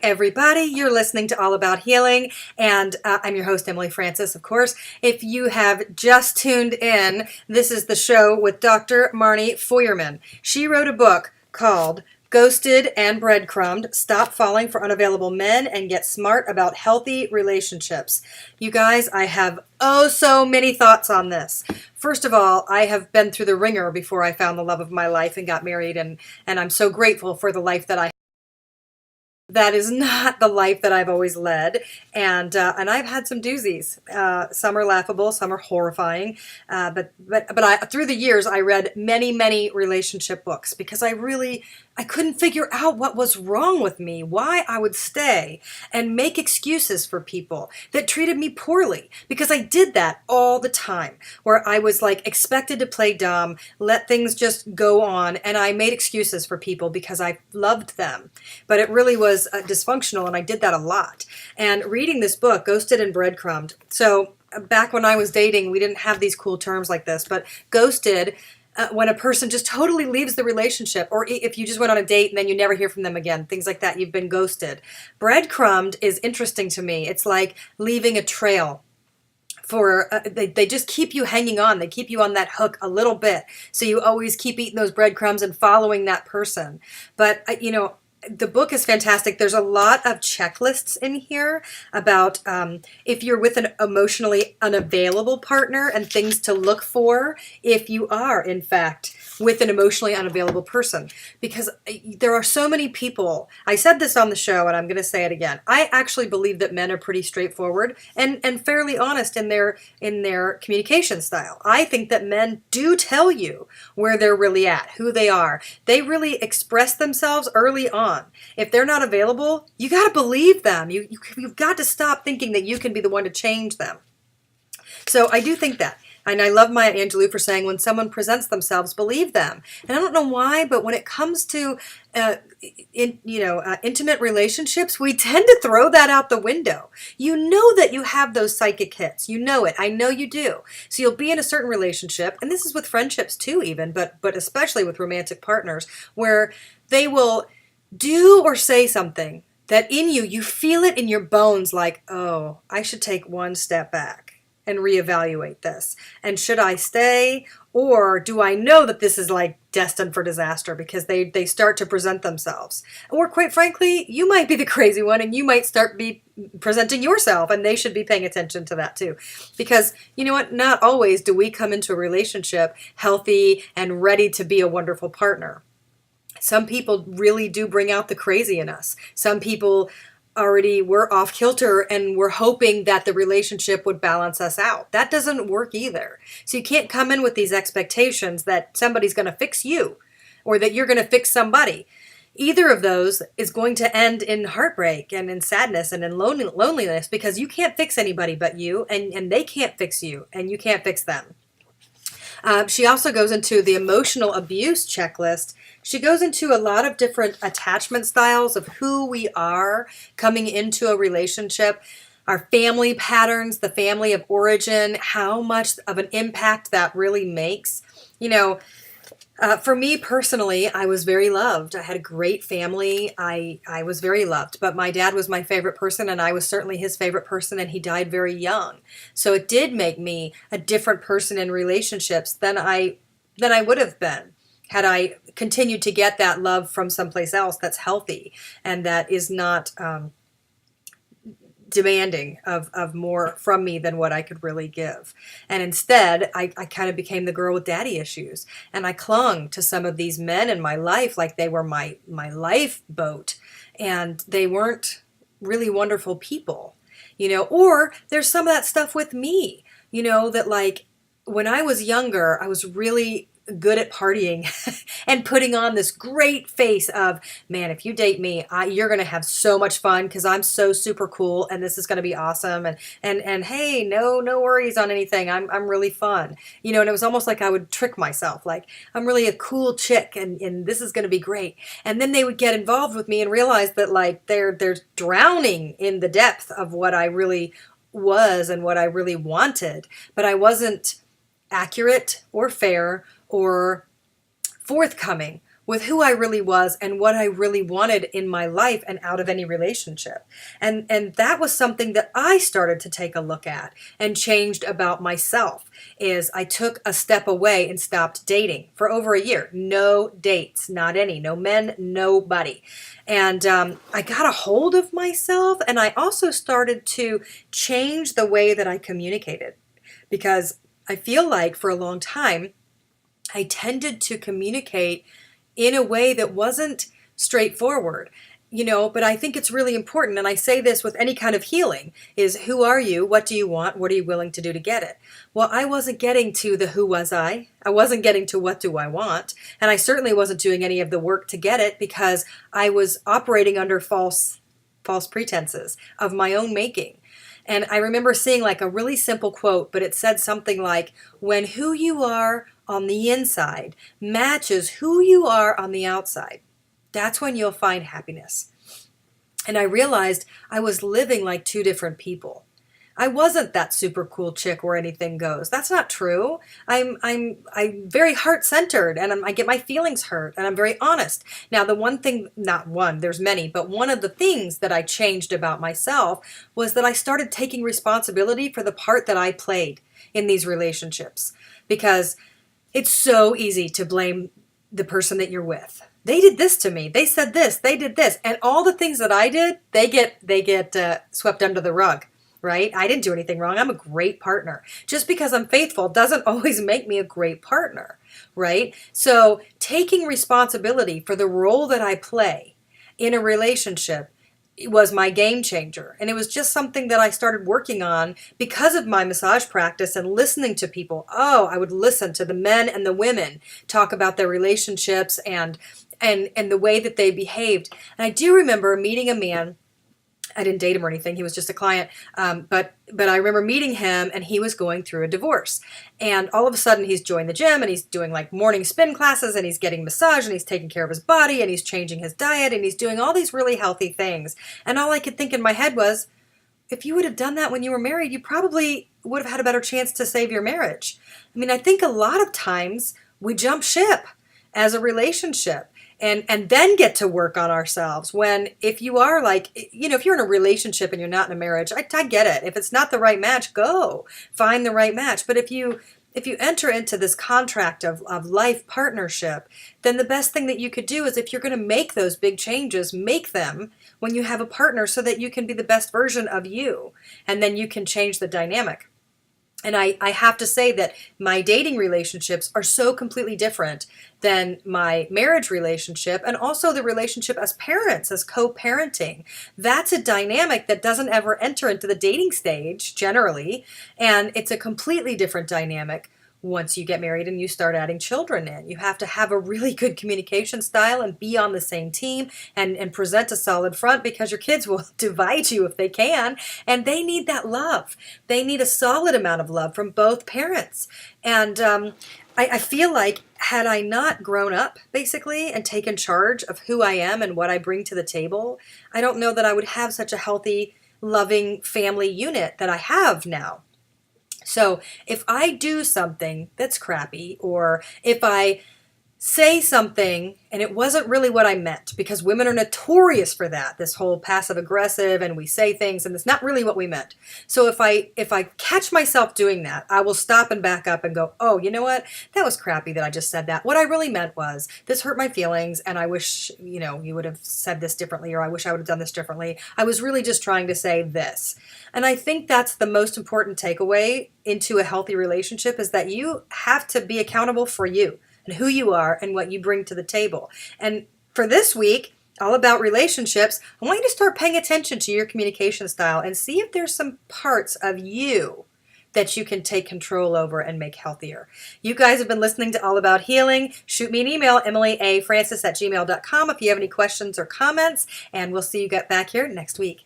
Everybody, you're listening to All About Healing, and I'm your host, Emily Francis, of course. If you have just tuned in, this is the show with Dr. Marni Feuerman. She wrote a book called Ghosted and Breadcrumbed, Stop Falling for Unavailable Men and Get Smart About Healthy Relationships. You guys, I have so many thoughts on this. First of all, I have been through the ringer before I found the love of my life and got married, and I'm so grateful for the life that I that is not the life that I've always led, and I've had some doozies. Some are laughable, some are horrifying. But through the years, I read many relationship books because I couldn't figure out what was wrong with me, why I would stay and make excuses for people that treated me poorly, because I did that all the time, where I was like expected to play dumb, let things just go on, and I made excuses for people because I loved them. But it really was dysfunctional, and I did that a lot. And reading this book, Ghosted and Breadcrumbed, so back when I was dating, we didn't have these cool terms like this, but ghosted, when a person just totally leaves the relationship, or if you just went on a date and then you never hear from them again, things like that, you've been ghosted. Breadcrumbed is interesting to me. It's like leaving a trail. They just keep you hanging on. They keep you on that hook a little bit. So you always keep eating those breadcrumbs and following that person. But, the book is fantastic. There's a lot of checklists in here about if you're with an emotionally unavailable partner and things to look for if you are, in fact, with an emotionally unavailable person. Because there are so many people, I said this on the show and I'm going to say it again, I actually believe that men are pretty straightforward and fairly honest in their communication style. I think that men do tell you where they're really at, who they are. They really express themselves early on. If they're not available, you got to believe them. You've got to stop thinking that you can be the one to change them. So I do think that. And I love Maya Angelou for saying, when someone presents themselves, believe them. And I don't know why, but when it comes to intimate relationships, we tend to throw that out the window. You know that you have those psychic hits. You know it. I know you do. So you'll be in a certain relationship, and this is with friendships too even, but especially with romantic partners, where they will do or say something that in you feel it in your bones like, oh, I should take one step back and reevaluate this. And should I stay, or do I know that this is like destined for disaster because they start to present themselves? Or quite frankly, you might be the crazy one and you might start be presenting yourself, and they should be paying attention to that too. Because you know what? Not always do we come into a relationship healthy and ready to be a wonderful partner. Some people really do bring out the crazy in us. Some people already were off kilter and we're hoping that the relationship would balance us out. That doesn't work either. So you can't come in with these expectations that somebody's going to fix you or that you're going to fix somebody. Either of those is going to end in heartbreak and in sadness and in loneliness, because you can't fix anybody but you, and they can't fix you, and you can't fix them. She also goes into the emotional abuse checklist. She goes into a lot of different attachment styles of who we are coming into a relationship, our family patterns, the family of origin, how much of an impact that really makes. For me personally, I was very loved. I had a great family. I was very loved, but my dad was my favorite person, and I was certainly his favorite person, and he died very young. So it did make me a different person in relationships than I would have been had I continued to get that love from someplace else that's healthy and that is not demanding of more from me than what I could really give. And instead, I kind of became the girl with daddy issues. And I clung to some of these men in my life like they were my lifeboat. And they weren't really wonderful people, or there's some of that stuff with me, that like when I was younger, I was really good at partying and putting on this great face of, man, if you date me, you're going to have so much fun because I'm so super cool and this is going to be awesome. And hey, no worries on anything. I'm really fun. And it was almost like I would trick myself. Like, I'm really a cool chick and this is going to be great. And then they would get involved with me and realize that like they're drowning in the depth of what I really was and what I really wanted. But I wasn't accurate or fair or forthcoming with who I really was and what I really wanted in my life and out of any relationship. And that was something that I started to take a look at and changed about myself. Is I took a step away and stopped dating for over a year. No dates, not any, no men, nobody. And I got a hold of myself, and I also started to change the way that I communicated, because I feel like for a long time I tended to communicate in a way that wasn't straightforward, but I think it's really important. And I say this with any kind of healing is, who are you? What do you want? What are you willing to do to get it? Well, I wasn't getting to the who was I. I wasn't getting to what do I want. And I certainly wasn't doing any of the work to get it, because I was operating under false pretenses of my own making. And I remember seeing like a really simple quote, but it said something like, when who you are on the inside matches who you are on the outside, that's when you'll find happiness. And I realized I was living like two different people. I wasn't that super cool chick where anything goes. That's not true. I'm very heart-centered, and I get my feelings hurt, and I'm very honest. Now, the one thing, not one, there's many, but one of the things that I changed about myself was that I started taking responsibility for the part that I played in these relationships, because it's so easy to blame the person that you're with. They did this to me. They said this. They did this. And all the things that I did, they get swept under the rug, right? I didn't do anything wrong. I'm a great partner. Just because I'm faithful doesn't always make me a great partner, right? So taking responsibility for the role that I play in a relationship was my game changer. And it was just something that I started working on because of my massage practice and listening to people. Oh, I would listen to the men and the women talk about their relationships and the way that they behaved. And I do remember meeting a man. I didn't date him or anything. He was just a client. But I remember meeting him, and he was going through a divorce. And all of a sudden he's joined the gym, and he's doing like morning spin classes, and he's getting massage, and he's taking care of his body, and he's changing his diet, and he's doing all these really healthy things. And all I could think in my head was, if you would have done that when you were married, you probably would have had a better chance to save your marriage. I mean, I think a lot of times we jump ship as a relationship. And then get to work on ourselves. When if you are like, if you're in a relationship and you're not in a marriage, I get it. If it's not the right match, go find the right match. But if you enter into this contract of life partnership, then the best thing that you could do is, if you're going to make those big changes, make them when you have a partner, so that you can be the best version of you, and then you can change the dynamic. And I have to say that my dating relationships are so completely different than my marriage relationship, and also the relationship as parents, as co-parenting. That's a dynamic that doesn't ever enter into the dating stage generally, and it's a completely different dynamic once you get married and you start adding children in. You have to have a really good communication style and be on the same team and present a solid front, because your kids will divide you if they can, and they need that love. They need a solid amount of love from both parents. And I feel like, had I not grown up basically and taken charge of who I am and what I bring to the table, I don't know that I would have such a healthy, loving family unit that I have now. So if I do something that's crappy, or if I say something and it wasn't really what I meant, because women are notorious for that, this whole passive aggressive, and we say things and it's not really what we meant. So if I catch myself doing that, I will stop and back up and go, oh, you know what? That was crappy that I just said that. What I really meant was, this hurt my feelings, and I wish, you would have said this differently, or I wish I would have done this differently. I was really just trying to say this. And I think that's the most important takeaway into a healthy relationship, is that you have to be accountable for you and who you are and what you bring to the table. And for this week, all about relationships, I want you to start paying attention to your communication style and see if there's some parts of you that you can take control over and make healthier. You guys have been listening to All About Healing. Shoot me an email, emilyafrancis@gmail.com, if you have any questions or comments, and we'll see you back here next week.